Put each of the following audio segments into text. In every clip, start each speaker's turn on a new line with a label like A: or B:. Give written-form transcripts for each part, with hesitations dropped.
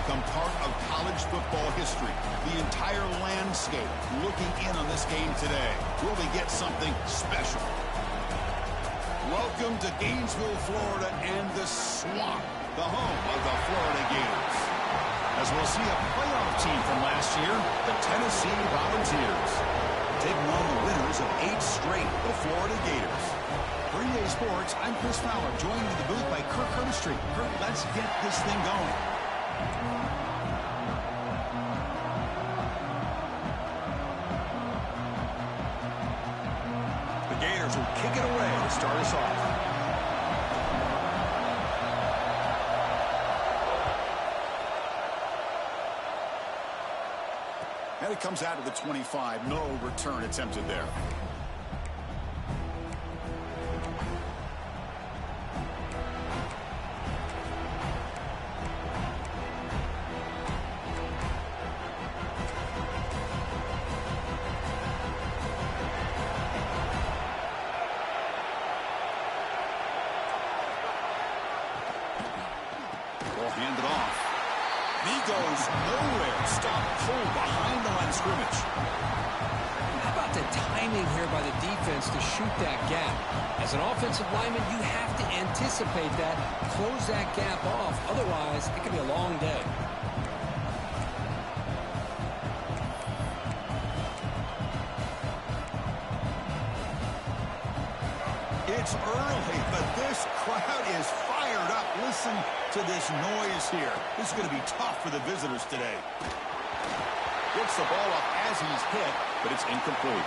A: become part of college football history. The entire landscape looking in on this game today. Will they get something special? Welcome to Gainesville, Florida, and the Swamp, the home of the Florida Gators. As we'll see a playoff team from last year, the Tennessee Volunteers. Taking on the winners of 8 straight, the Florida Gators. For EA Sports, I'm Chris Fowler, joined in the booth by Kirk Herbstreit. Kirk, let's get this thing going. The Gators will kick it away to start us off. And it comes out of the 25. No return attempted there. Ball handed off. He goes nowhere. Stop cold behind the line of scrimmage.
B: How about the timing here by the defense to shoot that gap? As an offensive lineman, you have to anticipate that, close that gap off. Otherwise, it could be a long day.
A: It's early, but this crowd is fired up. Listen to this noise here. This is going to be tough for the visitors today. Gets the ball up as he's hit, but it's incomplete.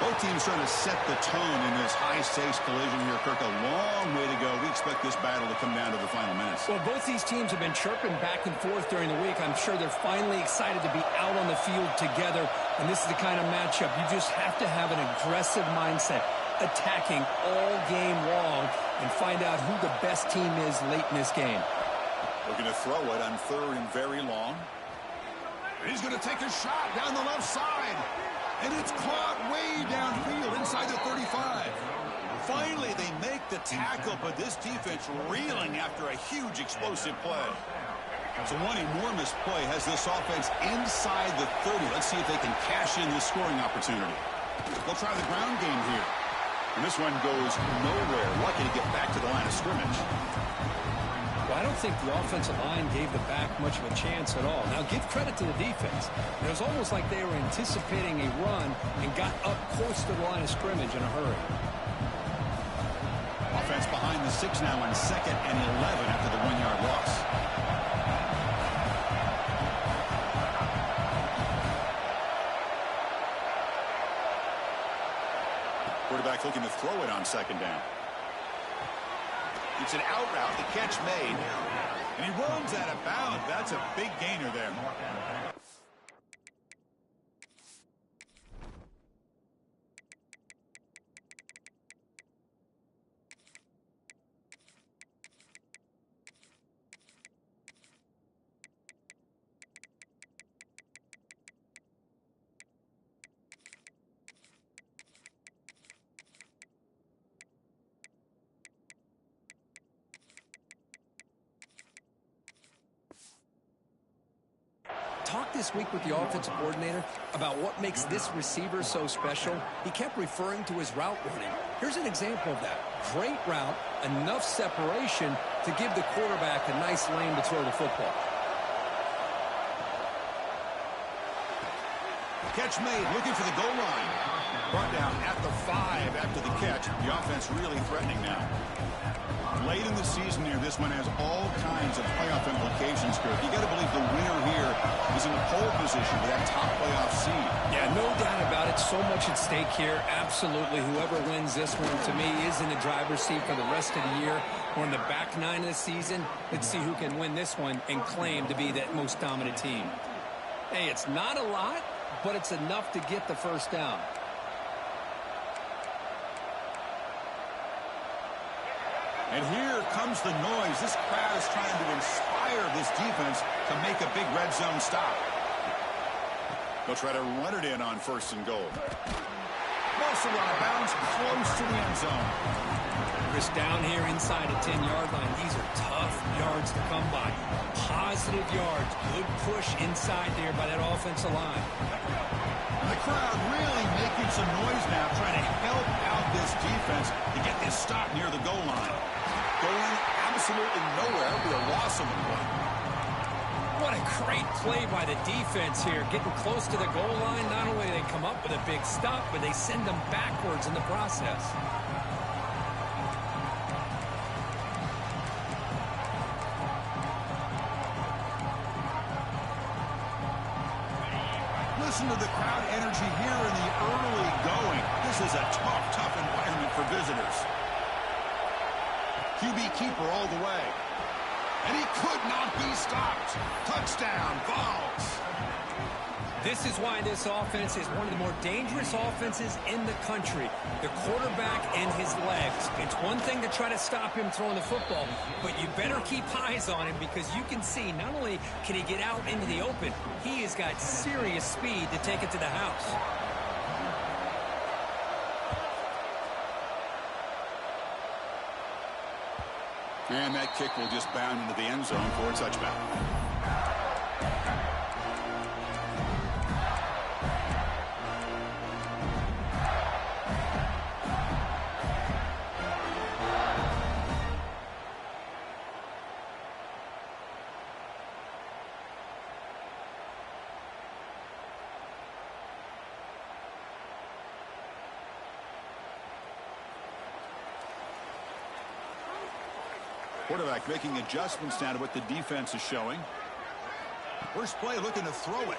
A: Both teams trying to set the tone in this high-stakes collision here. Kirk, a long way to go. We expect this battle to come down to the final minutes.
B: Well, both these teams have been chirping back and forth during the week. I'm sure they're finally excited to be out on the field together, and this is the kind of matchup you just have to have an aggressive mindset, attacking all game long, and find out who the best team is late in this game.
A: Looking to throw it on 3rd and very long. He's going to take a shot down the left side. And it's caught way downfield inside the 35. Finally, they make the tackle, but this defense reeling after a huge explosive play. So one enormous play has this offense inside the 30. Let's see if they can cash in this scoring opportunity. They'll try the ground game here. And this one goes nowhere. Lucky to get back to the line of scrimmage.
B: Well, I don't think the offensive line gave the back much of a chance at all. Now, give credit to the defense. It was almost like they were anticipating a run and got up close to the line of scrimmage in a hurry.
A: Offense behind the 6 now on 2nd and 11 after the 1-yard loss. Quarterback looking to throw it on 2nd down. It's an out route, the catch made, and he runs out of bounds. That's a big gainer there.
B: Talked this week with the offensive coordinator about what makes this receiver so special. He kept referring to his route running. Here's an example of that. Great route, enough separation to give the quarterback a nice lane to throw the football.
A: Catch made, looking for the goal line. Brought down at the 5 after the catch. The offense really threatening now. Late in the season here, this one has all kinds of playoff implications, Kirk. You got to believe the winner here is in a pole position for that top playoff seed.
B: Yeah, no doubt about it. So much at stake here. Absolutely. Whoever wins this one, to me, is in the driver's seat for the rest of the year. We're in the back 9 of the season. Let's see who can win this one and claim to be that most dominant team. Hey, it's not a lot, but it's enough to get the first down.
A: And here comes the noise. This crowd is trying to inspire this defense to make a big red zone stop. They'll try to run it in on 1st and goal. Also out of bounds, close to the end zone.
B: Chris, down here inside a 10-yard line, these are tough yards to come by. Positive yards, good push inside there by that offensive line.
A: The crowd really making some noise now, trying to help out this defense to get this stop near the goal line. Going absolutely nowhere, with a loss of the play.
B: What a great play by the defense here. Getting close to the goal line, not only do they come up with a big stop, but they send them backwards in the process.
A: Listen to the crowd energy here in the early going. This is a tough environment for visitors. QB keeper all the way. And he could not be stopped. Touchdown, Vols.
B: This is why this offense is one of the more dangerous offenses in the country. The quarterback and his legs. It's one thing to try to stop him throwing the football, but you better keep eyes on him because you can see not only can he get out into the open, he has got serious speed to take it to the house.
A: And that kick will just bound into the end zone for a touchback. Quarterback making adjustments now to what the defense is showing. First play looking to throw it.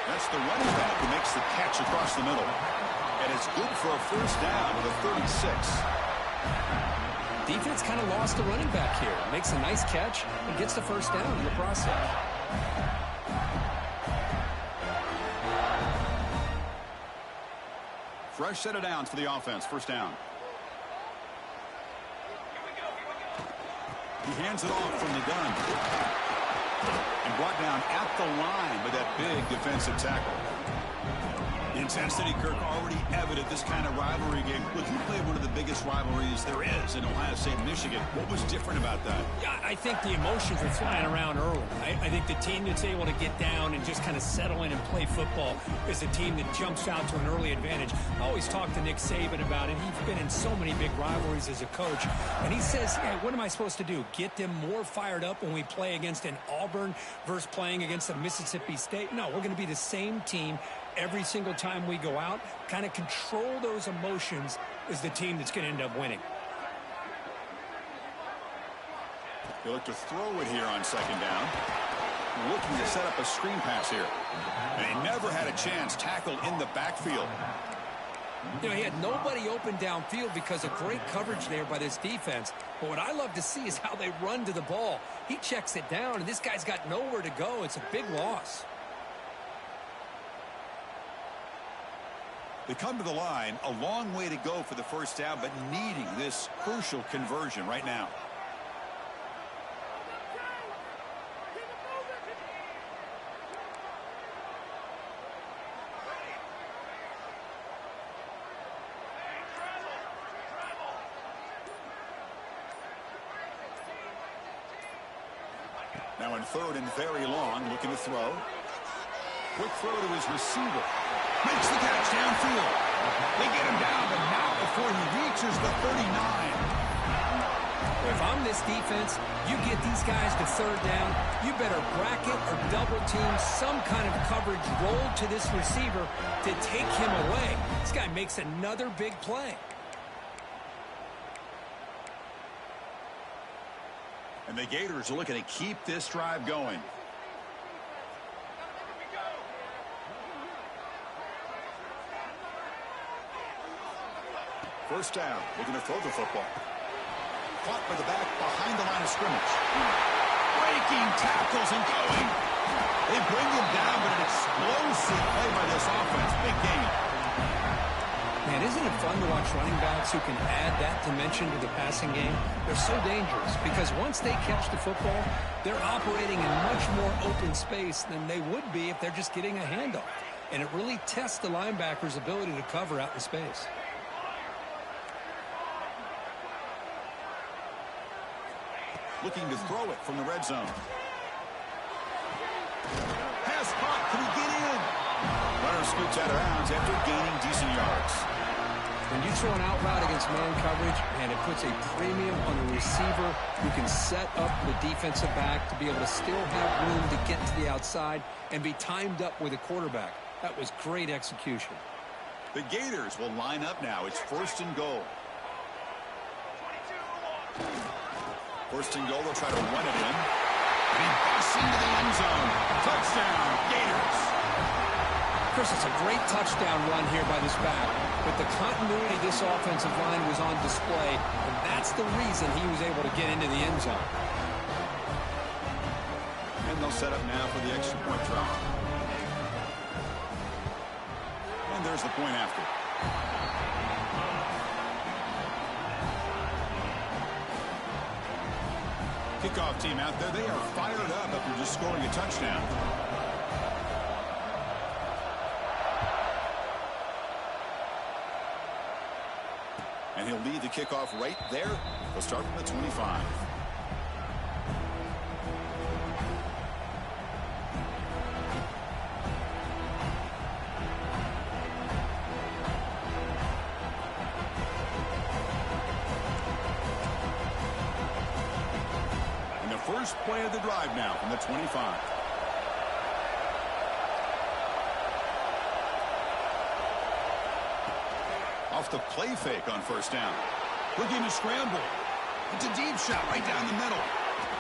A: That's the running back who makes the catch across the middle. And it's good for a first down with a 36.
B: Defense kind of lost the running back here. Makes a nice catch and gets the first down in the process.
A: Fresh set of downs for the offense. First down. He hands it off from the gun. And brought down at the line with that big defensive tackle. The intensity, Kirk, already evident this kind of rivalry game. Look, you played one of the biggest rivalries there is in Ohio State and Michigan. What was different about that?
B: Yeah, I think the emotions were flying around early. I think the team that's able to get down and just kind of settle in and play football is a team that jumps out to an early advantage. I always talk to Nick Saban about it. He's been in so many big rivalries as a coach. And he says, hey, what am I supposed to do? Get them more fired up when we play against an Auburn versus playing against a Mississippi State? No, we're going to be the same team every single time we go out. Kind of control those emotions is the team that's going to end up winning.
A: They look to throw it here on second down. Looking to set up a screen pass here. And he never had a chance tackled in the backfield.
B: You know, he had nobody open downfield because of great coverage there by this defense. But what I love to see is how they run to the ball. He checks it down, and this guy's got nowhere to go. It's a big loss.
A: They come to the line, a long way to go for the first down, but needing this crucial conversion right now. Now in third and very long, looking to throw. Quick throw to his receiver. Makes the catch downfield. They get him down, but not before he reaches the 39.
B: If I'm this defense, you get these guys to third down, you better bracket or double team some kind of coverage roll to this receiver to take him away. This guy makes another big play.
A: And the Gators are looking to keep this drive going. First down, looking to throw the football. Caught by the back behind the line of scrimmage. Breaking tackles and going. They bring him down, but an explosive play by this offense. Big game.
B: Man, isn't it fun to watch running backs who can add that dimension to the passing game? They're so dangerous because once they catch the football, they're operating in much more open space than they would be if they're just getting a handoff. And it really tests the linebacker's ability to cover out in space.
A: looking to throw it from the red zone. Pass caught. Can he get in? Runner scoots out of bounds after gaining decent yards.
B: When you throw an out route against man coverage, man, it puts a premium on the receiver who can set up the defensive back to be able to still have room to get to the outside and be timed up with a quarterback. That was great execution.
A: The Gators will line up now. It's 1st and goal. 1st and goal, they'll try to run it in. And he busts into the end zone. Touchdown, Gators.
B: Chris, it's a great touchdown run here by this back, but the continuity of this offensive line was on display, and that's the reason he was able to get into the end zone.
A: And they'll set up now for the extra point try. And there's the point after. Kickoff team out there, they are fired up after just scoring a touchdown. And he'll lead the kickoff right there. He'll start from the 25. And the first play of the drive now from the 25. Off the play fake on 1st down. Looking to scramble. It's a deep shot right down the middle.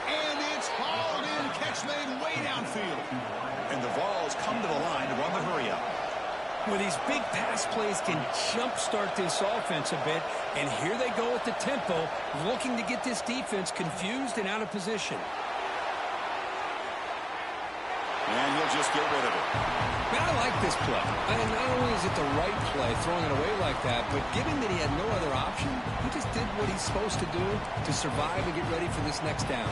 A: And it's hauled in. Catch made way downfield. And the Vols come to the line to run the hurry up.
B: Well, these big pass plays can jumpstart this offense a bit, and here they go at the tempo, looking to get this defense confused and out of position.
A: And he'll just get rid of it.
B: Man, I like this play. And not only is it the right play, throwing it away like that, but given that he had no other option, he just did what he's supposed to do to survive and get ready for this next down.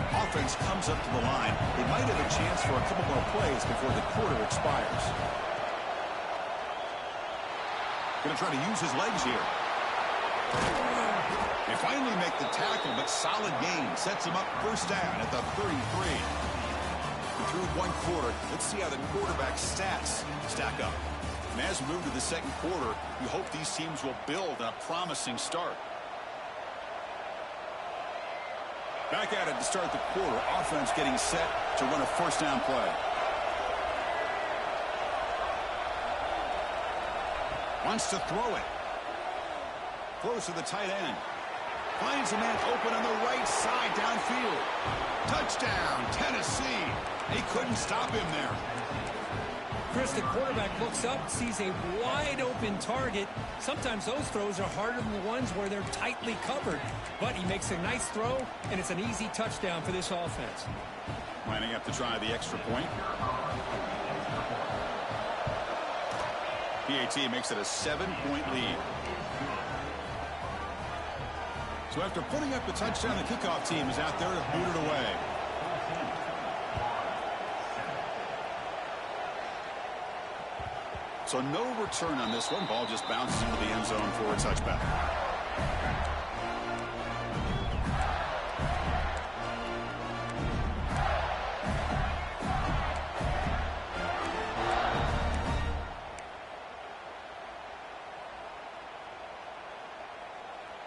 A: Offense comes up to the line. They might have a chance for a couple more plays before the quarter expires. Going to try to use his legs here. They finally make the tackle, but solid gain. Sets him up 1st down at the 33. Through 1 quarter, let's see how the quarterback's stats stack up. And as we move to the 2nd quarter, we hope these teams will build a promising start. Back at it to start the quarter. Offense getting set to run a 1st down play. Wants to throw it. Throws to the tight end. Finds a man open on the right side downfield. Touchdown, Tennessee. They couldn't stop him there.
B: Chris, the quarterback looks up, sees a wide open target. Sometimes those throws are harder than the ones where they're tightly covered. But he makes a nice throw, and it's an easy touchdown for this offense.
A: Lining up to try the extra point. PAT makes it a 7-point lead. So after putting up the touchdown, the kickoff team is out there to boot it away. So no return on this one. Ball just bounces into the end zone for a touchback.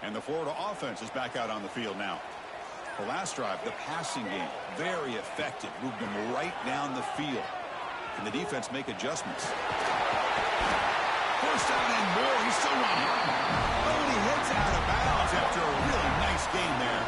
A: And the Florida offense is back out on the field now. The last drive, the passing game, very effective. Moved them right down the field. And the defense make adjustments. 1st down and more. He's still running. Oh, and he heads out of bounds after a really nice game there.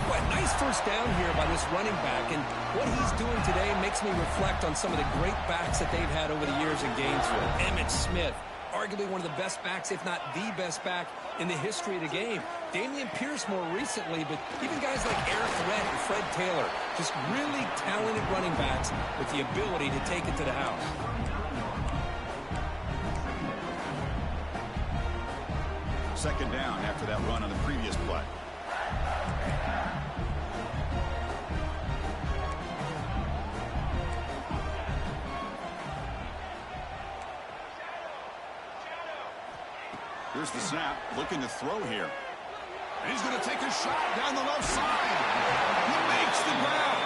B: What nice 1st down here by this running back. And what he's doing today makes me reflect on some of the great backs that they've had over the years in Gainesville. Emmitt Smith, arguably one of the best backs, if not the best back in the history of the game. Dameon Pierce more recently, but even guys like Eric Red and Fred Taylor, just really talented running backs with the ability to take it to the house.
A: Second down after that run on the previous play. Here's the snap, looking to throw here. And he's going to take a shot down the left side. He makes the grab.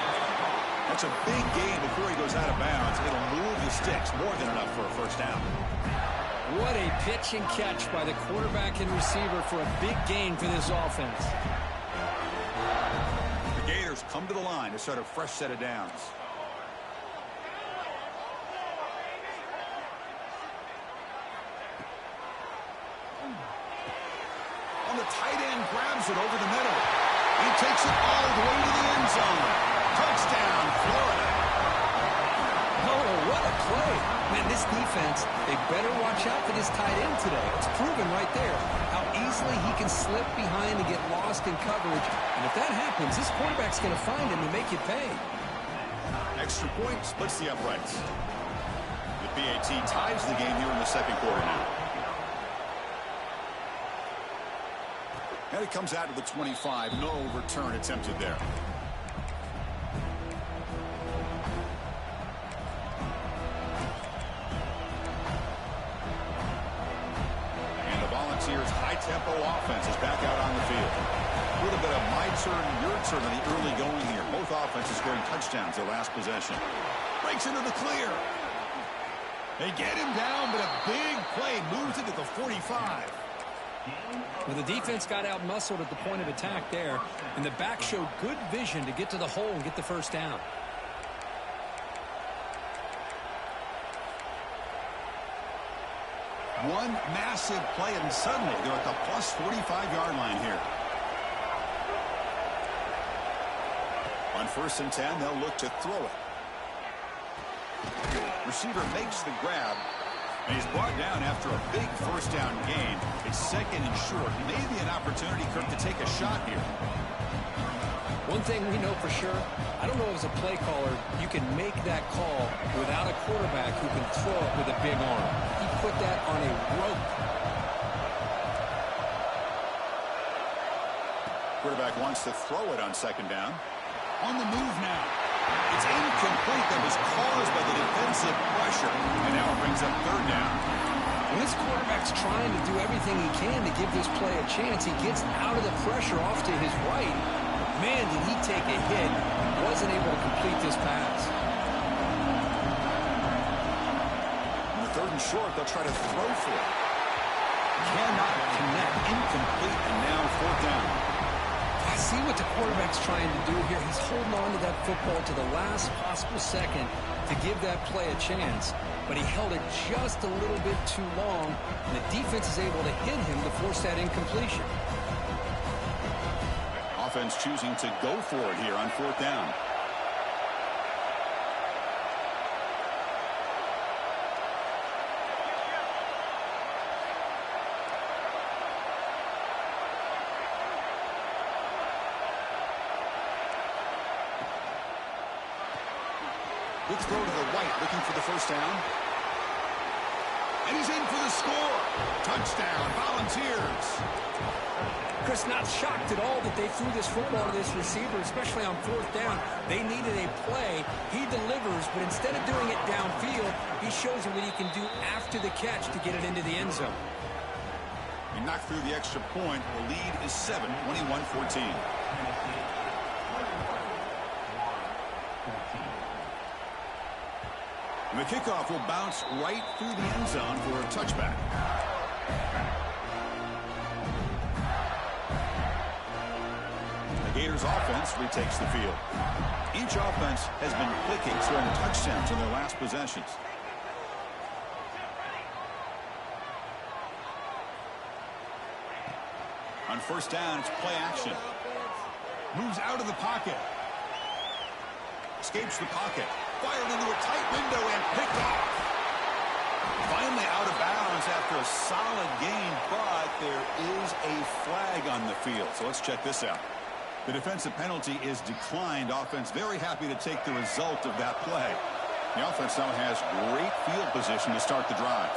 A: That's a big gain before he goes out of bounds. It'll move the sticks, more than enough for a first down.
B: What a pitch and catch by the quarterback and receiver for a big gain for this offense.
A: The Gators come to the line to start a fresh set of downs. On the tight end, grabs it over the middle. He takes it all the way to the end zone. Touchdown, Florida.
B: Oh, what a play. Man, this defense, they better watch out for this tight end today. It's proven right there how easily he can slip behind and get lost in coverage. And if that happens, this quarterback's going to find him and make you pay.
A: Extra point splits the uprights. The BAT ties the game here in the second quarter now. And it comes out to the 25. No return attempted there. And the Volunteers' high-tempo offense is back out on the field. A little bit of my turn, your turn in the early going here. Both offenses scoring touchdowns their last possession. Breaks into the clear. They get him down, but a big play moves it to the 45.
B: Well, the defense got out-muscled at the point of attack there, and the back showed good vision to get to the hole and get the first down.
A: One massive play, and suddenly they're at the plus 45-yard line here. On 1st and 10, they'll look to throw it. Receiver makes the grab. And he's brought down after a big first down gain. It's second and short. Maybe an opportunity, Kirk, to take a shot here.
B: One thing we know for sure, I don't know as a play caller, you can make that call without a quarterback who can throw it with a big arm. He put that on a rope.
A: Quarterback wants to throw it on second down. On the move now. It's incomplete. That was caused by the defensive pressure. And now it brings up third down.
B: When this quarterback's trying to do everything he can to give this play a chance, he gets out of the pressure off to his right. Man, did he take a hit. Wasn't able to complete this pass.
A: On the 3rd and short, they'll try to throw for it. Cannot connect. Incomplete. And now 4th down.
B: I see what the quarterback's trying to do here. He's holding on to that football to the last possible second to give that play a chance. But he held it just a little bit too long, and the defense is able to hit him to force that incompletion.
A: Offense choosing to go for it here on 4th down. Good throw to the right, looking for the first down. And he's in for the score. Touchdown, Volunteers.
B: Chris, not shocked at all that they threw this football to this receiver, especially on 4th down. They needed a play. He delivers, but instead of doing it downfield, he shows him what he can do after the catch to get it into the end zone.
A: He knocked through the extra point. The lead is 7, 21-14. And the kickoff will bounce right through the end zone for a touchback. The Gators offense retakes the field. Each offense has been clicking, scoring touchdowns in their last possessions. On 1st down, it's play action. Moves out of the pocket. Escapes the pocket. Fired into a tight window and picked off. Finally out of bounds after a solid gain, but there is a flag on the field. So let's check this out. The defensive penalty is declined. Offense very happy to take the result of that play. The offense now has great field position to start the drive.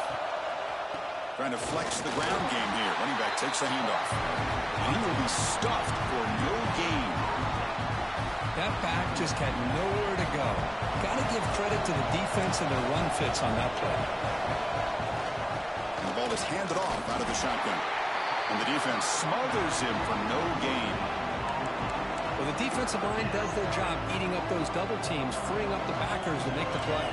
A: Trying to flex the ground game here. Running back takes the handoff. And he will be stuffed for no gain.
B: That back just had nowhere to go. Got to give credit to the defense and their run fits on that play.
A: And the ball is handed off out of the shotgun. And the defense smothers him for no gain.
B: Well, the defensive line does their job eating up those double teams, freeing up the backers to make the play.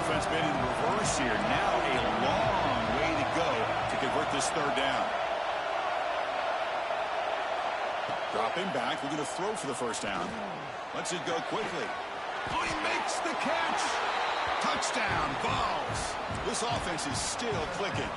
A: Offense made in reverse here. Now a long way to go to convert this third down. Dropping back, looking to throw for the first down. Lets it go quickly. Oh, he makes the catch. Touchdown, Vols. This offense is still clicking.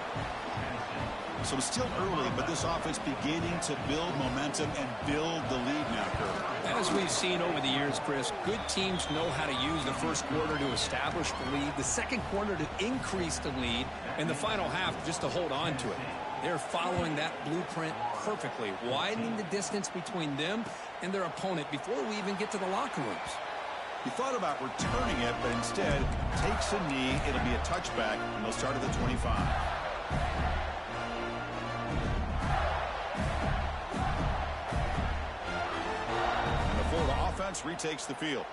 A: So it's still early, but this offense beginning to build momentum and build the lead now, Kurt.
B: As we've seen over the years, Chris, good teams know how to use the first quarter to establish the lead, the second quarter to increase the lead, and the final half just to hold on to it. They're following that blueprint perfectly, widening the distance between them and their opponent before we even get to the locker rooms.
A: He thought about returning it, but instead takes a knee. It'll be a touchback, and they'll start at the 25. And the Florida offense retakes the field.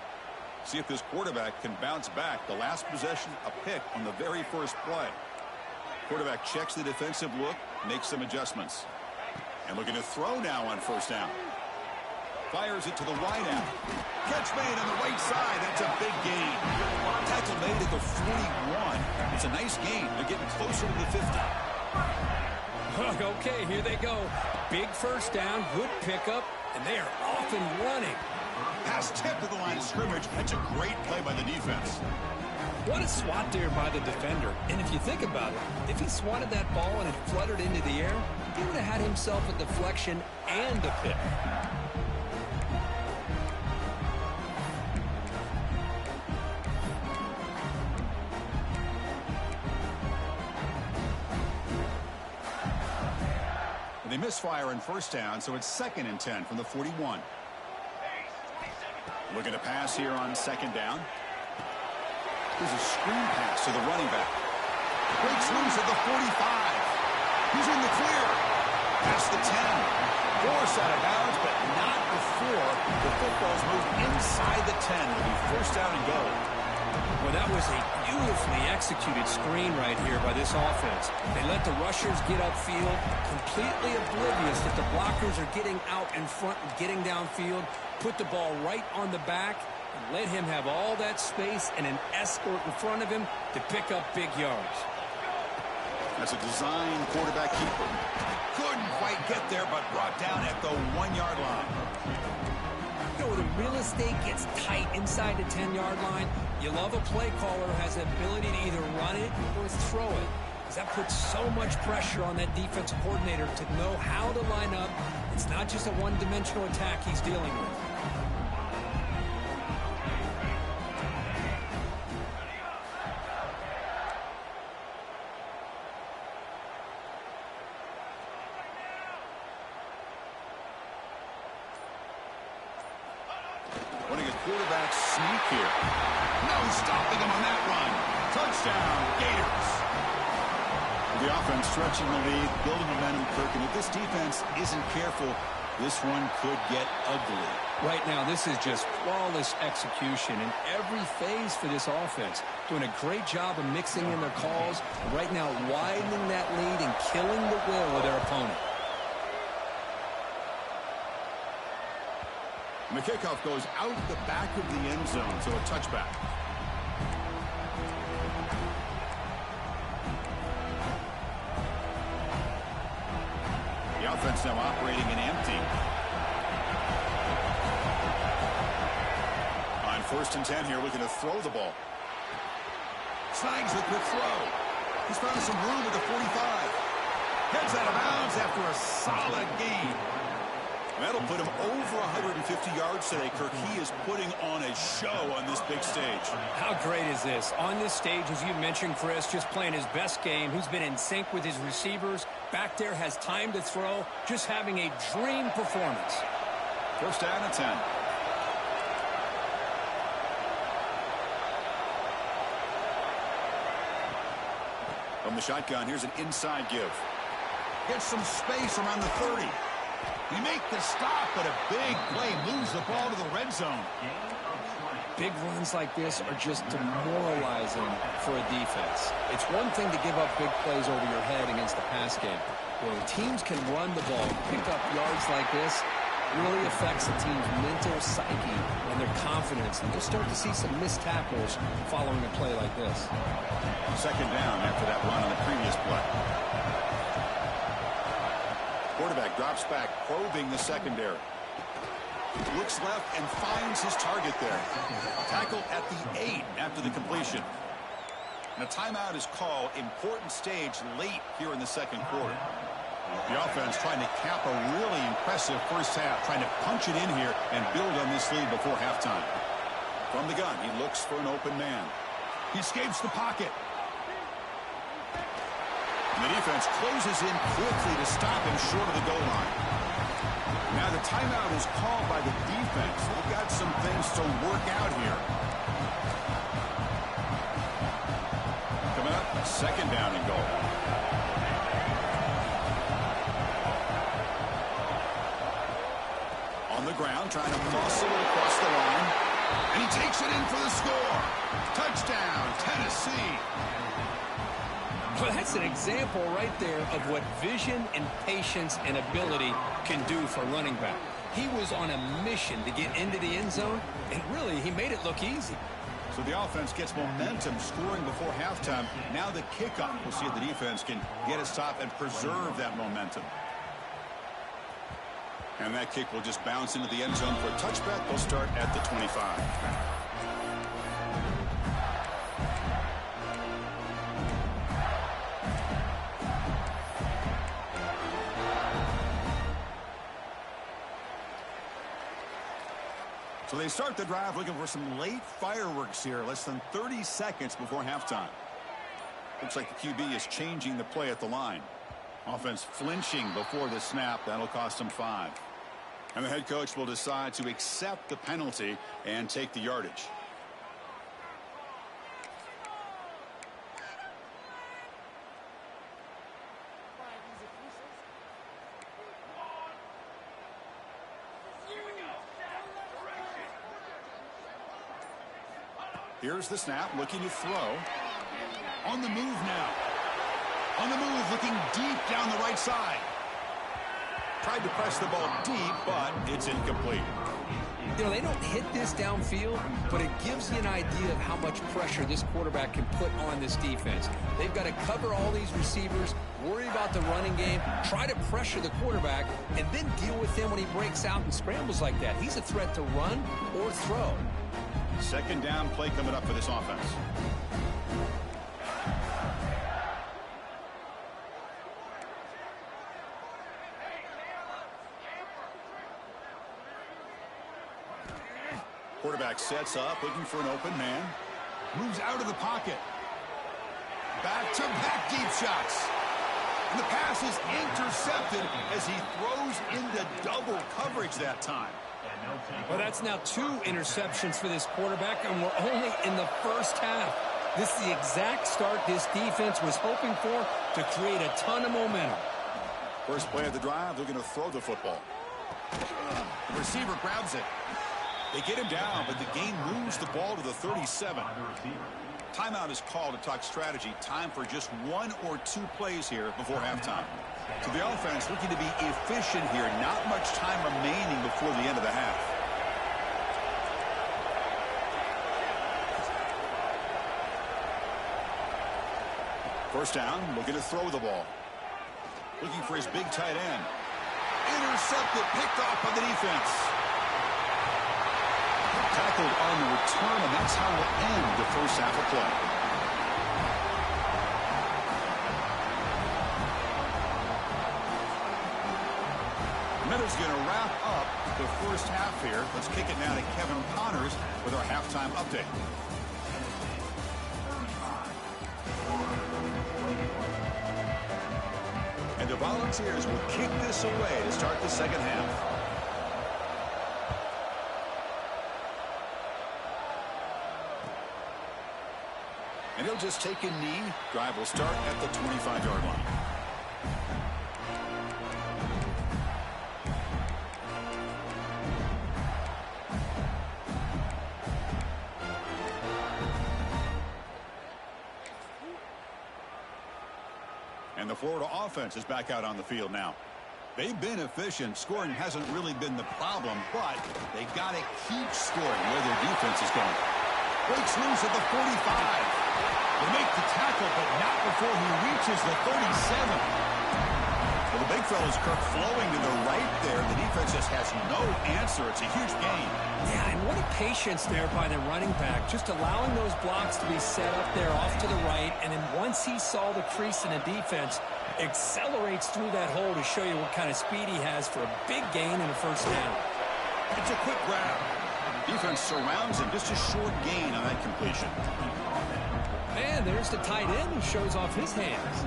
A: See if this quarterback can bounce back. The last possession, a pick on the very first play. Quarterback checks the defensive look, makes some adjustments. And looking to throw now on first down. Fires it to the wide out. Catch made on the right side. That's a big gain. Tackle made at the 41. It's a nice gain. They're getting closer to the 50.
B: Okay, here they go. Big first down, good pickup, and they are off and running.
A: Pass tipped to the line of scrimmage. That's a great play by the defense.
B: What a swat there by the defender. And if you think about it, if he swatted that ball and it fluttered into the air, he would have had himself a deflection and a pick.
A: They misfire in first down, so it's 2nd and 10 from the 41. Looking to pass here on second down. There's a screen pass to the running back. Breaks loose at the 45. He's in the clear. Past the 10. Forced out of bounds, but not before the football's moved inside the 10. It'll be first down and goal.
B: Well, that was a beautifully executed screen right here by this offense. They let the rushers get upfield, completely oblivious that the blockers are getting out in front and getting downfield, put the ball right on the back, and let him have all that space and an escort in front of him to pick up big yards.
A: That's a design quarterback keeper. Couldn't quite get there, but brought down at the 1-yard line.
B: You know, the real estate gets tight inside the 10-yard line. You love a play caller who has the ability to either run it or throw it, because that puts so much pressure on that defensive coordinator to know how to line up. It's not just a one-dimensional attack he's dealing with.
A: Running a quarterback sneak here. No stopping him on that run. Touchdown, Gators. The offense stretching the lead, building momentum, Kirk. And if this defense isn't careful, this one could get ugly.
B: Right now, this is just flawless execution in every phase for this offense. Doing a great job of mixing in their calls. Right now, widening that lead and killing the will of their opponent.
A: And the kickoff goes out the back of the end zone, so a touchback. The offense now operating in empty. On 1st and 10 here, looking to throw the ball. Snags the quick throw. He's found some room at the 45. Heads out of bounds after a solid gain. That'll put him over 150 yards today, Kirk. He is putting on a show on this big stage.
B: How great is this? On this stage, as you mentioned, Chris, just playing his best game. He's been in sync with his receivers. Back there, has time to throw. Just having a dream performance.
A: First down and 10. From the shotgun, here's an inside give. Gets some space around the 30. He make the stop, but a big play moves the ball to the red zone.
B: Big runs like this are just demoralizing for a defense. It's one thing to give up big plays over your head against the pass game. When teams can run the ball, pick up yards like this, really affects the team's mental psyche and their confidence. And you'll start to see some missed tackles following a play like this.
A: Second down after that run on the previous play. Quarterback drops back, probing the secondary. Looks left and finds his target there. Tackle at the 8 after the completion. And a timeout is called. Important stage late here in the second quarter. The offense trying to cap a really impressive first half, trying to punch it in here and build on this lead before halftime. From the gun, he looks for an open man. He escapes the pocket. And the defense closes in quickly to stop him short of the goal line. Now the timeout is called by the defense. They've got some things to work out here. Coming up, second down and goal. On the ground, trying to muscle it across the line. And he takes it in for the score. Touchdown, Tennessee.
B: Well, that's an example right there of what vision and patience and ability can do for running back. He was on a mission to get into the end zone, and really, he made it look easy.
A: So the offense gets momentum, scoring before halftime. Now the kickoff. We'll see if the defense can get a stop and preserve that momentum. And that kick will just bounce into the end zone for a touchback. They'll start at the 25. So they start the drive looking for some late fireworks here, less than 30 seconds before halftime. Looks like the QB is changing the play at the line. Offense flinching before the snap. That'll cost them 5. And the head coach will decide to accept the penalty and take the yardage. Here's the snap, looking to throw. On the move now. On the move, looking deep down the right side. Tried to press the ball deep, but it's incomplete.
B: You know, they don't hit this downfield, but it gives you an idea of how much pressure this quarterback can put on this defense. They've got to cover all these receivers, worry about the running game, try to pressure the quarterback, and then deal with him when he breaks out and scrambles like that. He's a threat to run or throw.
A: Second down play coming up for this offense. Quarterback sets up, looking for an open man. Moves out of the pocket. Back-to-back deep shots. And the pass is intercepted as he throws into double coverage that time.
B: Well, that's now 2 interceptions for this quarterback, and we're only in the first half. This is the exact start this defense was hoping for to create a ton of momentum.
A: First play of the drive, they're going to throw the football. The receiver grabs it. They get him down, but the game moves the ball to the 37. Timeout is called to talk strategy. Time for just 1 or 2 plays here before halftime. So the offense looking to be efficient here. Not much time remaining before the end of the half. First down, looking to throw the ball. Looking for his big tight end. Intercepted, picked off by the defense. Tackled on the return, and that's how we'll end the first half of play. Miller's going to wrap up the first half here. Let's kick it now to Kevin Connors with our halftime update. And the Volunteers will kick this away to start the second half. And he'll just take a knee. Drive will start at the 25-yard line. Florida offense is back out on the field now. They've been efficient. Scoring hasn't really been the problem, but they got to keep scoring where their defense is going. Breaks loose at the 45. They make the tackle, but not before he reaches the 37. Well, the big fella's Kirk flowing to the right there. The defense just has no answer. It's a huge gain.
B: Yeah, and what a patience there by the running back, just allowing those blocks to be set up there off to the right, and then once he saw the crease in the defense, accelerates through that hole to show you what kind of speed he has for a big gain and a first down.
A: It's a quick grab. Defense surrounds him. Just a short gain on that completion.
B: And there's the tight end who shows off his hands.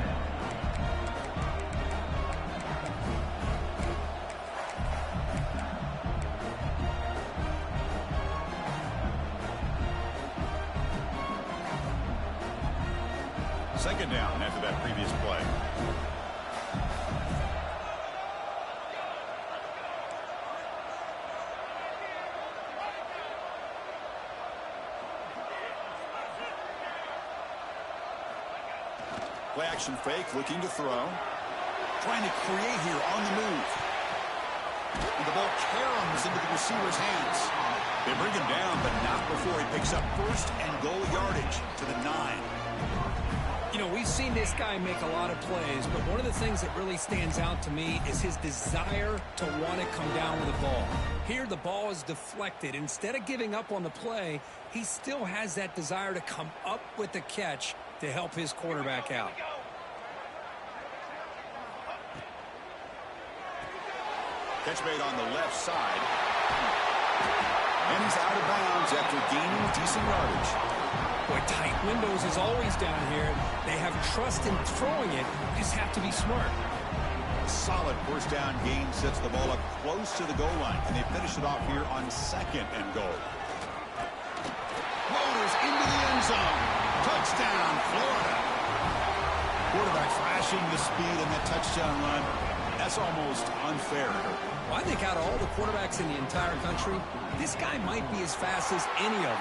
A: Second down after that previous play. Play action fake, looking to throw. Trying to create here on the move. And the ball caroms into the receiver's hands. They bring him down, but not before he picks up first and goal yardage to the 9.
B: You know, we've seen this guy make a lot of plays, but one of the things that really stands out to me is his desire to want to come down with the ball. Here, the ball is deflected. Instead of giving up on the play, he still has that desire to come up with the catch to help his quarterback out.
A: Catch made on the left side. And he's out of bounds after gaining decent yardage.
B: Boy, tight windows is always down here. They have trust in throwing it. You just have to be smart.
A: Solid first down gain sets the ball up close to the goal line. And they finish it off here on second and goal. Floaters into the end zone. Touchdown, Florida. Quarterback flashing the speed in that touchdown run. That's almost unfair.
B: Well, I think out of all the quarterbacks in the entire country, this guy might be as fast as any of them.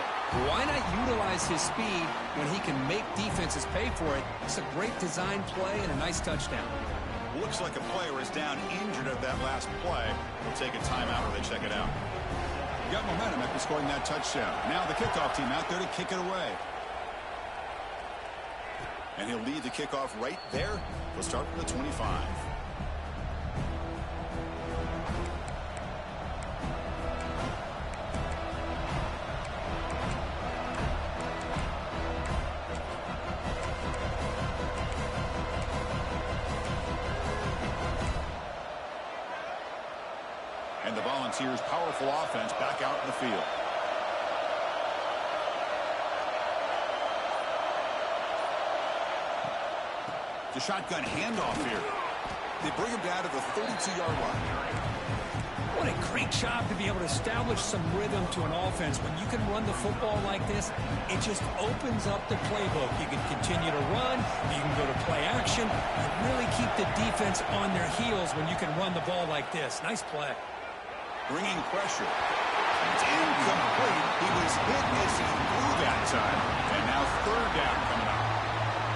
B: Why not utilize his speed when he can make defenses pay for it? It's a great design play and a nice touchdown.
A: Looks like a player is down injured at that last play. We'll take a timeout where they check it out. Got momentum after scoring that touchdown. Now the kickoff team out there to kick it away. And he'll lead the kickoff right there. We'll start from the 25. And the Volunteers' powerful offense back out in the field. The shotgun handoff here. They bring him down to the 32-yard line.
B: What a great job to be able to establish some rhythm to an offense. When you can run the football like this, it just opens up the playbook. You can continue to run. You can go to play action. You really keep the defense on their heels when you can run the ball like this. Nice play.
A: Bringing pressure. It's incomplete. He was hit as he threw that time. And now third down coming up.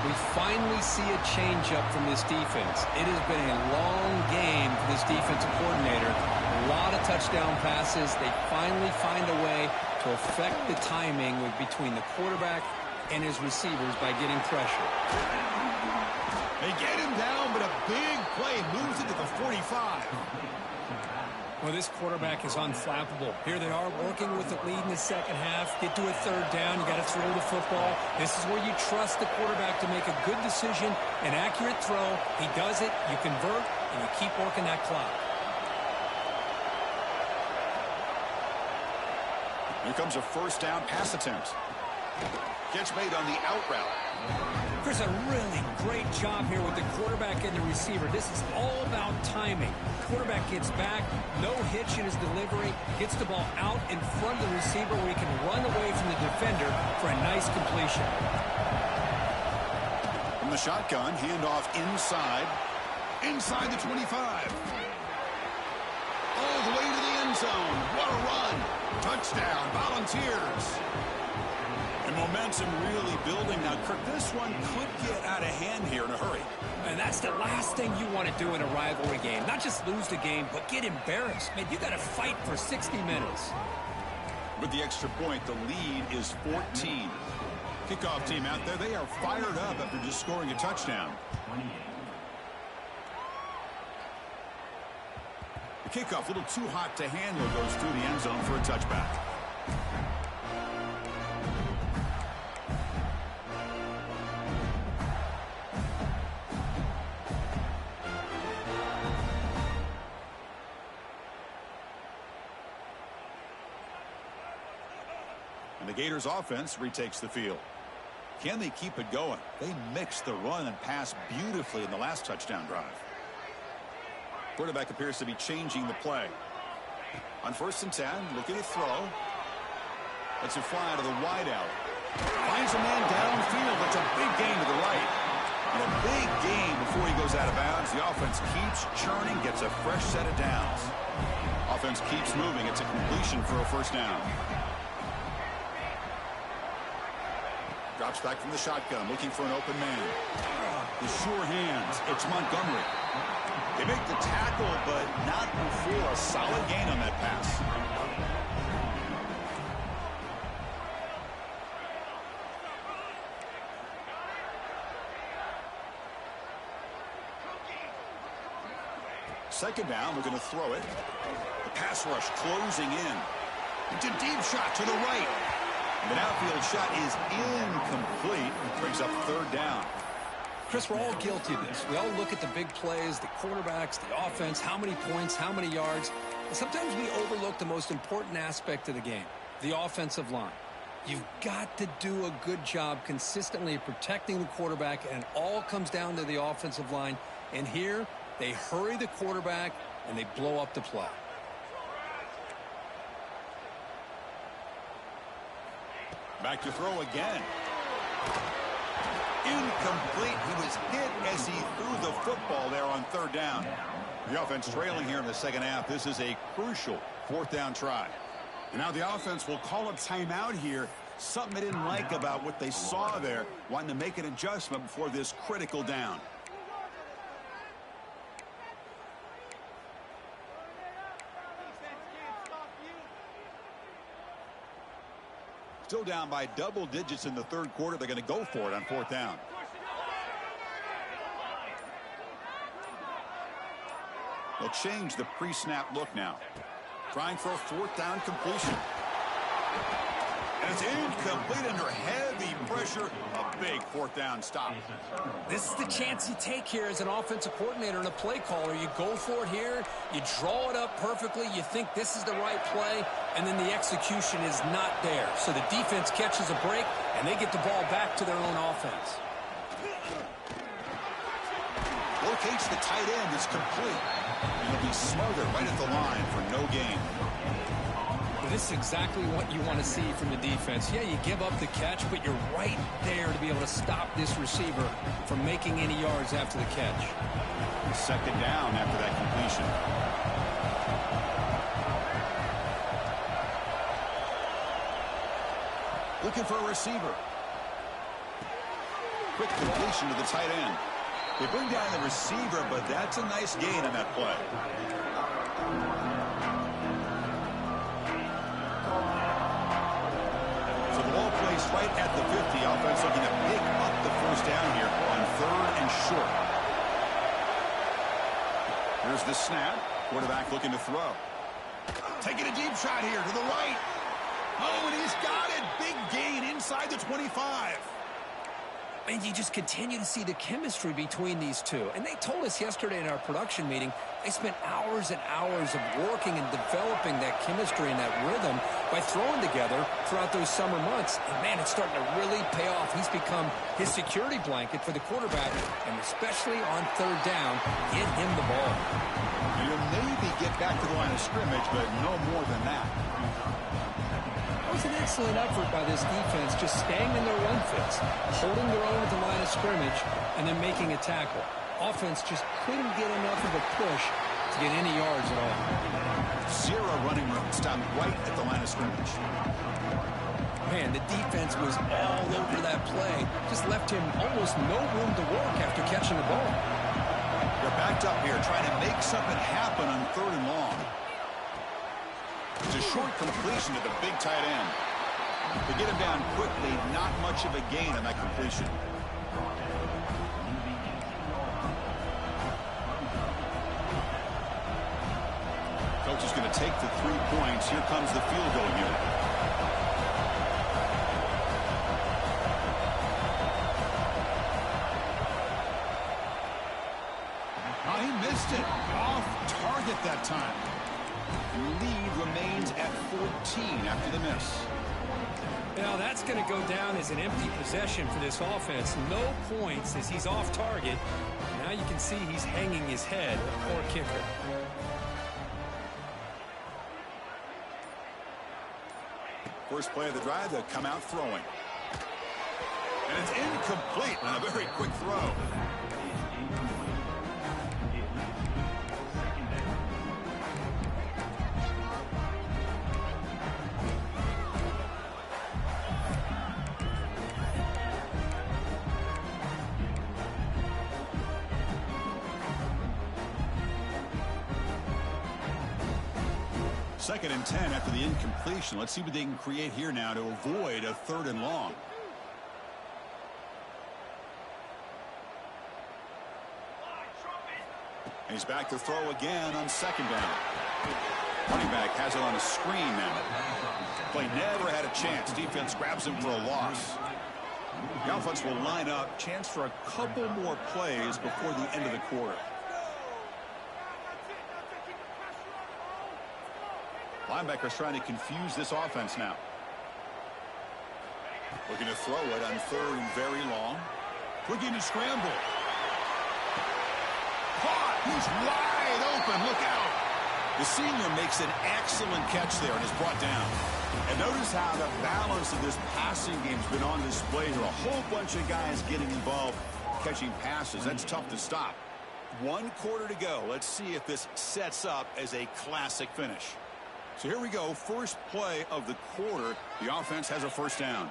B: We finally see a change-up from this defense. It has been a long game for this defensive coordinator. A lot of touchdown passes. They finally find a way to affect the timing between the quarterback and his receivers by getting pressure.
A: They get him down, but a big play moves it to the 45.
B: Well, this quarterback is unflappable. Here they are working with the lead in the second half. Get to a third down. You got to throw the football. This is where you trust the quarterback to make a good decision, an accurate throw. He does it, you convert, and you keep working that clock.
A: Here comes a first down pass attempt. Catch made on the out route.
B: There's a really great job here with the quarterback and the receiver. This is all about timing. Quarterback gets back, no hitch in his delivery, gets the ball out in front of the receiver where he can run away from the defender for a nice completion.
A: From the shotgun, handoff inside the 25. All the way to the end zone. What a run. Touchdown, Volunteers. And momentum really building now. Kirk, this one could get out of hand here in a hurry.
B: And that's the last thing you want to do in a rivalry game. Not just lose the game, but get embarrassed. Man, you got to fight for 60 minutes.
A: With the extra point, the lead is 14. Kickoff team out there, they are fired up after just scoring a touchdown. The kickoff, a little too hot to handle, goes through the end zone for a touchback. And the Gators offense retakes the field. Can they keep it going? They mixed the run and pass beautifully in the last touchdown drive. Quarterback appears to be changing the play. On 1st and 10, looking to throw. Lets it fly to the wideout. Finds a man downfield. That's a big gain to the right. And a big gain before he goes out of bounds. The offense keeps churning, gets a fresh set of downs. Offense keeps moving. It's a completion for a first down. Drops back from the shotgun, looking for an open man. The sure hands. It's Montgomery. They make the tackle, but not before a solid gain on that pass. Second down, looking to throw it. The pass rush closing in. It's a deep shot to the right. The outfield shot is incomplete. Brings up 3rd down.
B: Chris, we're all guilty of this. We all look at the big plays, the quarterbacks, the offense, how many points, how many yards. And sometimes we overlook the most important aspect of the game, the offensive line. You've got to do a good job consistently protecting the quarterback, and it all comes down to the offensive line. And here, they hurry the quarterback, and they blow up the play.
A: Back to throw again. Incomplete. He was hit as he threw the football there on 3rd down. The offense trailing here in the second half. This is a crucial 4th down try. And now the offense will call a timeout here. Something they didn't like about what they saw there. Wanting to make an adjustment before this critical down. Still down by double digits in the 3rd quarter. They're going to go for it on 4th down. They'll change the pre-snap look now. Trying for a 4th down completion. And it's incomplete under heavy pressure. A big 4th down stop.
B: This is the chance you take here as an offensive coordinator and a play caller. You go for it here. You draw it up perfectly. You think this is the right play. And then the execution is not there. So the defense catches a break, and they get the ball back to their own offense.
A: Locates the tight end. It's complete. And he'll be smothered right at the line for no gain.
B: This is exactly what you want to see from the defense. Yeah, you give up the catch, but you're right there to be able to stop this receiver from making any yards after the catch.
A: 2nd down after that completion. Looking for a receiver. Quick completion to the tight end. They bring down the receiver, but that's a nice gain on that play. So the ball placed right at the 50. Offense looking to pick up the 1st down here on 3rd and short. Here's the snap. Quarterback looking to throw. Taking a deep shot here to the right. Oh, and he's got it. Big gain inside the 25.
B: And you just continue to see the chemistry between these two. And they told us yesterday in our production meeting, they spent hours and hours of working and developing that chemistry and that rhythm by throwing together throughout those summer months. And, man, it's starting to really pay off. He's become his security blanket for the quarterback, and especially on 3rd down, get him the ball.
A: You'll maybe get back to the line of scrimmage, but no more than that.
B: It was an excellent effort by this defense, just staying in their run fits, holding their own at the line of scrimmage, and then making a tackle. Offense just couldn't get enough of a push to get any yards at all.
A: 0 running room. Stopped right at the line of scrimmage.
B: Man, the defense was all over that play. Just left him almost no room to work after catching the ball.
A: They're backed up here trying to make something happen on 3rd and long. It's a short completion to the big tight end. They get him down quickly, not much of a gain on that completion. Coach is going to take the 3 points. Here comes the field goal unit. Oh, he missed it. Off target that time. Lead remains at 14 after the miss.
B: Now that's going to go down as an empty possession for this offense. No points as he's off target. Now you can see he's hanging his head. Poor kicker.
A: First play of the drive, they'll come out throwing. And it's incomplete on a very quick throw. Second and 10 after the incompletion. Let's see what they can create here now to avoid a 3rd and long. He's back to throw again on 2nd down. Running back has it on a screen now. Play never had a chance. Defense grabs him for a loss. The offense will line up. Chance for a couple more plays before the end of the quarter. Linebackers trying to confuse this offense now. Looking to throw it on 3rd and very long. Looking to scramble. Caught. He's wide open. Look out. The senior makes an excellent catch there and is brought down. And notice how the balance of this passing game has been on display here. A whole bunch of guys getting involved catching passes. That's tough to stop. 1 quarter to go. Let's see if this sets up as a classic finish. So here we go. First play of the quarter. The offense has a 1st down.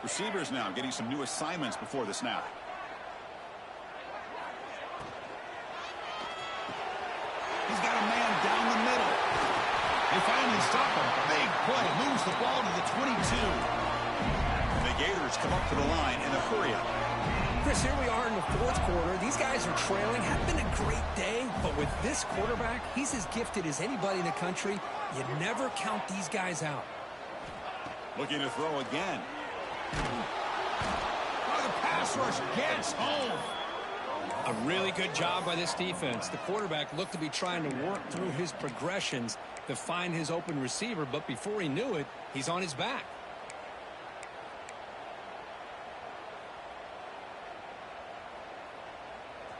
A: Receivers now getting some new assignments before the snap. He's got a man down the middle. They finally stop him. Big play. Moves the ball to the 22. And the Gators come up to the line in a hurry-up.
B: Chris, here we are in the 4th quarter. These guys are trailing. Had been a great day, but with this quarterback, he's as gifted as anybody in the country. You never count these guys out.
A: Looking to throw again. Oh, the pass rush gets home.
B: A really good job by this defense. The quarterback looked to be trying to work through his progressions to find his open receiver, but before he knew it, he's on his back.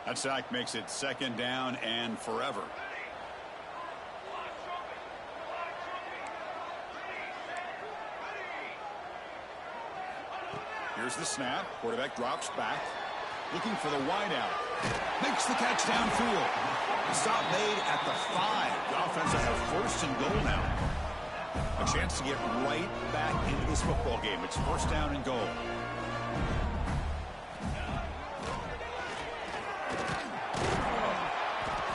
A: That sack makes it 2nd down and forever. Here's the snap. Quarterback drops back. Looking for the wideout. Makes the catch downfield. Stop made at the 5. The offense will have 1st and goal now. A chance to get right back into this football game. It's 1st down and goal.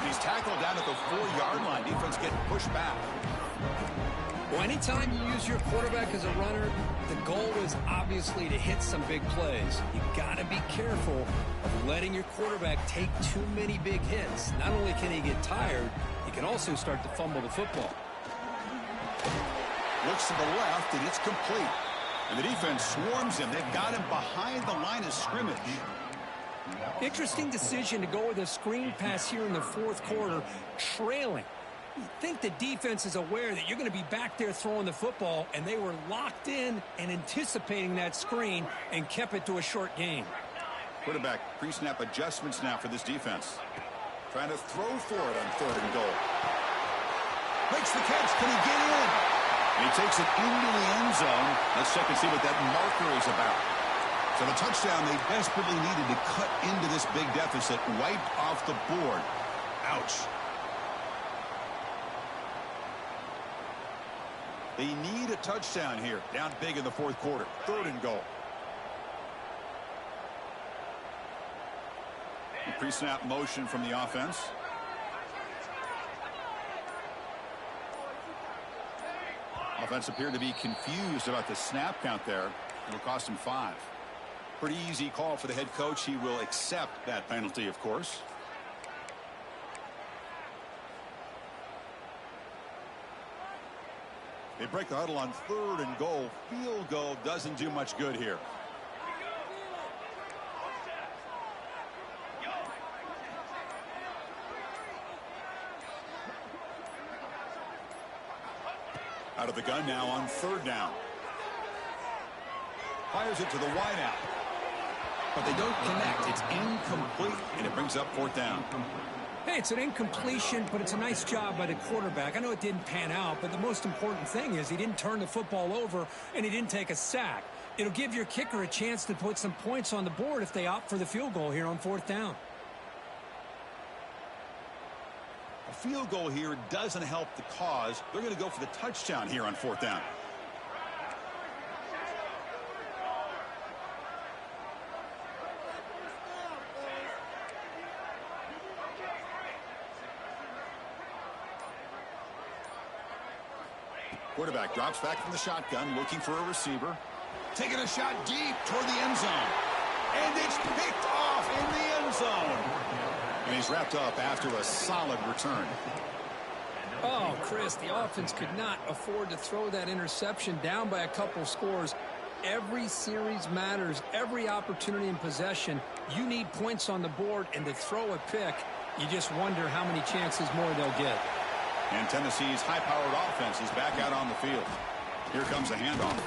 A: He's tackled down at the 4-yard line. Defense getting pushed back.
B: Well, anytime you use your quarterback as a runner, the goal is obviously to hit some big plays. You got to be careful of letting your quarterback take too many big hits. Not only can he get tired, he can also start to fumble the football.
A: Looks to the left, and it's complete. And the defense swarms him. They've got him behind the line of scrimmage.
B: Interesting decision to go with a screen pass here in the 4th quarter, trailing. You think the defense is aware that you're going to be back there throwing the football, and they were locked in and anticipating that screen and kept it to a short gain.
A: Quarterback pre-snap adjustments now for this defense. Trying to throw for it on 3rd and goal. Makes the catch. Can he get in? And he takes it into the end zone. Let's check and see what that marker is about. So the touchdown they desperately needed to cut into this big deficit, wiped off the board. Ouch. They need a touchdown here. Down big in the fourth quarter. 3rd and goal. Pre-snap motion from the offense. Offense appeared to be confused about the snap count there. It'll cost him 5. Pretty easy call for the head coach. He will accept that penalty, of course. They break the huddle on 3rd and goal. Field goal doesn't do much good here. Out of the gun now on 3rd down. Fires it to the wideout. But they don't connect. It's incomplete, and it brings up 4th down.
B: Hey, it's an incompletion, but it's a nice job by the quarterback. I know it didn't pan out, but the most important thing is he didn't turn the football over, and he didn't take a sack. It'll give your kicker a chance to put some points on the board if they opt for the field goal here on 4th down.
A: A field goal here doesn't help the cause. They're going to go for the touchdown here on 4th down. Quarterback drops back from the shotgun, looking for a receiver. Taking a shot deep toward the end zone. And it's picked off in the end zone. And he's wrapped up after a solid return.
B: Oh, Chris, the offense could not afford to throw that interception down by a couple scores. Every series matters. Every opportunity in possession. You need points on the board, and to throw a pick, you just wonder how many chances more they'll get.
A: And Tennessee's high-powered offense is back out on the field. Here comes a handoff.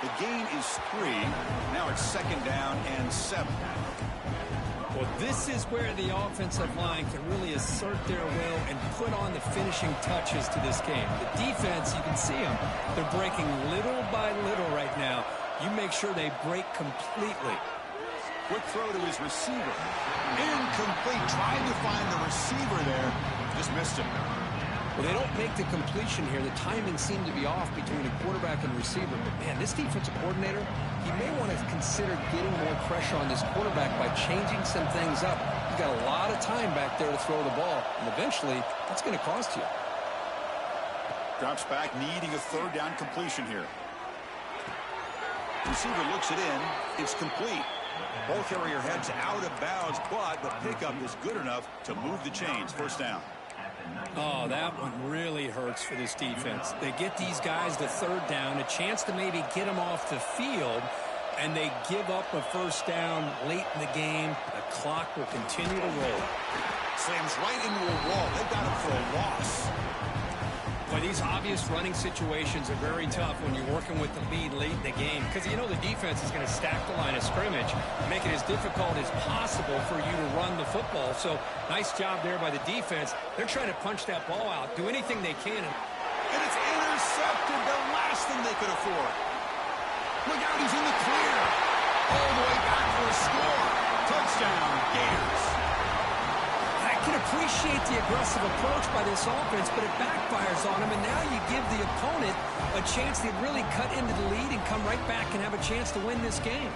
A: The gain is 3. Now it's 2nd down and 7.
B: Well, this is where the offensive line can really assert their will and put on the finishing touches to this game. The defense, you can see them. They're breaking little by little right now. You make sure they break completely.
A: Quick throw to his receiver. Incomplete. Trying to find the receiver there. Just missed him.
B: Well, they don't make the completion here. The timing seemed to be off between a quarterback and receiver. But, man, this defensive coordinator, he may want to consider getting more pressure on this quarterback by changing some things up. He's got a lot of time back there to throw the ball. And eventually, that's going to cost you.
A: Drops back, needing a 3rd down completion here. Receiver looks it in. It's complete. Ball carrier heads out of bounds, but the pickup is good enough to move the chains. 1st down.
B: Oh, that one really hurts for this defense. They get these guys the 3rd down, a chance to maybe get them off the field, and they give up a 1st down late in the game. The clock will continue to roll.
A: Slams right into a wall. They've got him for a loss.
B: Boy, these obvious running situations are very tough when you're working with the lead late in the game, because you know the defense is going to stack the line of scrimmage, make it as difficult as possible for you to run the football. So nice job there by the defense. They're trying to punch that ball out, do anything they can.
A: And it's intercepted, the last thing they could afford. Look out, he's in the clear. All the way back for a score. Touchdown, Gators.
B: I can appreciate the aggressive approach by this offense, but it backfires on them, and now you give the opponent a chance to really cut into the lead and come right back and have a chance to win this game.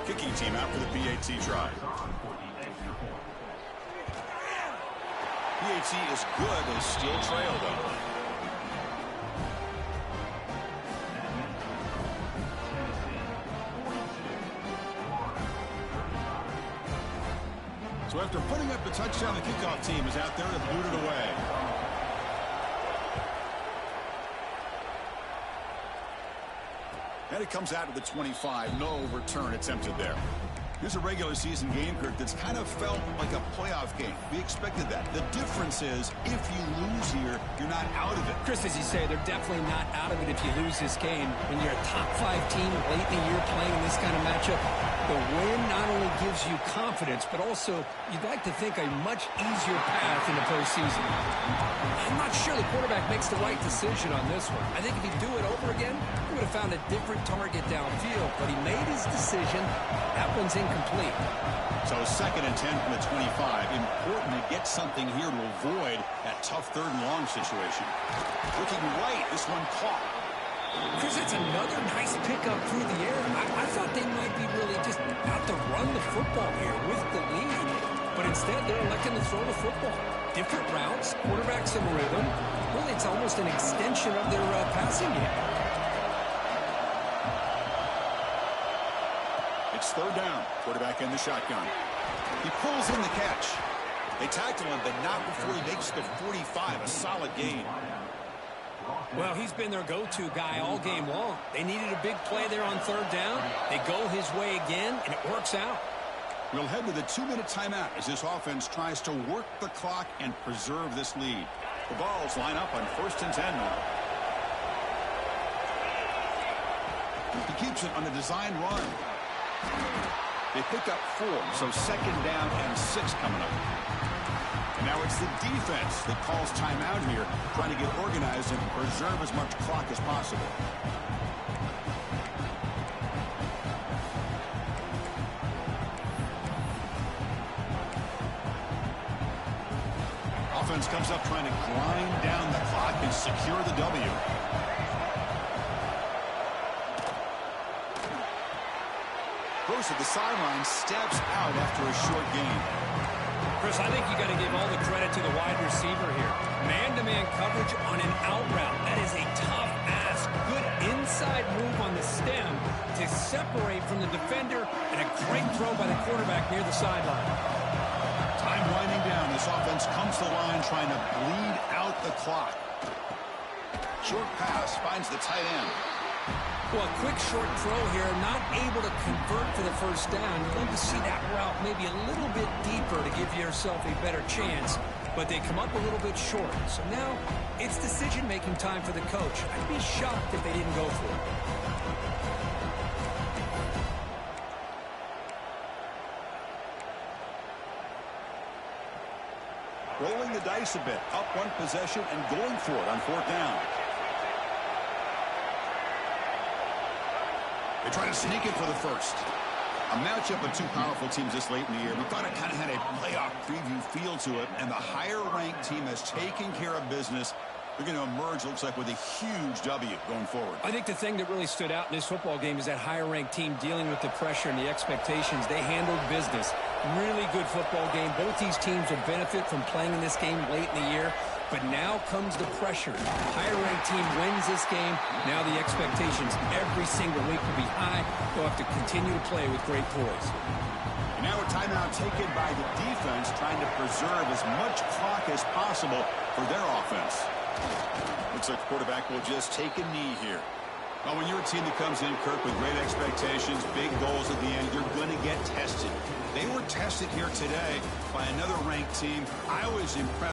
A: Kicking team out for the PAT try. PAT is good. They still trail, though. So after putting up the touchdown, the kickoff team is out there to boot it away. And it comes out to the 25. No return attempted there. Here's a regular season game, Kirk, that's kind of felt like a playoff game. We expected that. The difference is, if you lose here, you're not out of it.
B: Chris, as you say, they're definitely not out of it if you lose this game. When you're a top-5 team late in the year playing in this kind of matchup, the win not only gives you confidence, but also you'd like to think a much easier path in the postseason. I'm not sure the quarterback makes the right decision on this one. I think if he'd do it over again, he would have found a different target downfield, but he made his decision. That one's incomplete. complete.
A: So 2nd and 10 from the 25. Important to get something here to avoid that tough 3rd and long situation. Looking right, this one caught.
B: Chris, it's another nice pickup through the air. I thought they might be really just out to run the football here with the lead. But instead, they're electing to throw the football. Different routes, quarterbacks in rhythm. Really, it's almost an extension of their passing game.
A: It's 3rd down. Quarterback in the shotgun. He pulls in the catch. They tackle him, but not before he makes the 45. A solid gain.
B: Well, he's been their go-to guy all game long. They needed a big play there on 3rd down. They go his way again, and it works out.
A: We'll head to the 2-minute timeout as this offense tries to work the clock and preserve this lead. The Vols line up on 1st and 10 now. He keeps it on a design run. They pick up 4, so 2nd down and 6 coming up. And now it's the defense that calls timeout here, trying to get organized and preserve as much clock as possible. Offense comes up trying to grind down the clock and secure the W. Goes to the sideline, steps out after a short gain.
B: Chris, I think you got to give all the credit to the wide receiver here. Man-to-man coverage on an out route. That is a tough ask. Good inside move on the stem to separate from the defender, and a great throw by the quarterback near the sideline.
A: Time winding down. This offense comes to the line trying to bleed out the clock. Short pass finds the tight end.
B: Well, a quick short throw here, not able to convert for the 1st down. You'd love to see that route maybe a little bit deeper to give yourself a better chance, but they come up a little bit short. So now it's decision-making time for the coach. I'd be shocked if they didn't go for it.
A: Rolling the dice a bit, up 1 possession and going for it on 4th down. They try to sneak it for the 1st. A matchup of 2 powerful teams this late in the year. We thought it kind of had a playoff preview feel to it, and the higher-ranked team has taken care of business. They're going to emerge, looks like, with a huge W going forward.
B: I think the thing that really stood out in this football game is that higher-ranked team dealing with the pressure and the expectations. They handled business. Really good football game. Both these teams will benefit from playing in this game late in the year. But now comes the pressure. Higher-ranked team wins this game. Now the expectations every single week will be high. They'll have to continue to play with great poise.
A: And now a timeout taken by the defense, trying to preserve as much clock as possible for their offense. Looks like the quarterback will just take a knee here. Well, when you're a team that comes in, Kirk, with great expectations, big goals at the end, you're going to get tested. They were tested here today by another ranked team. I was impressed.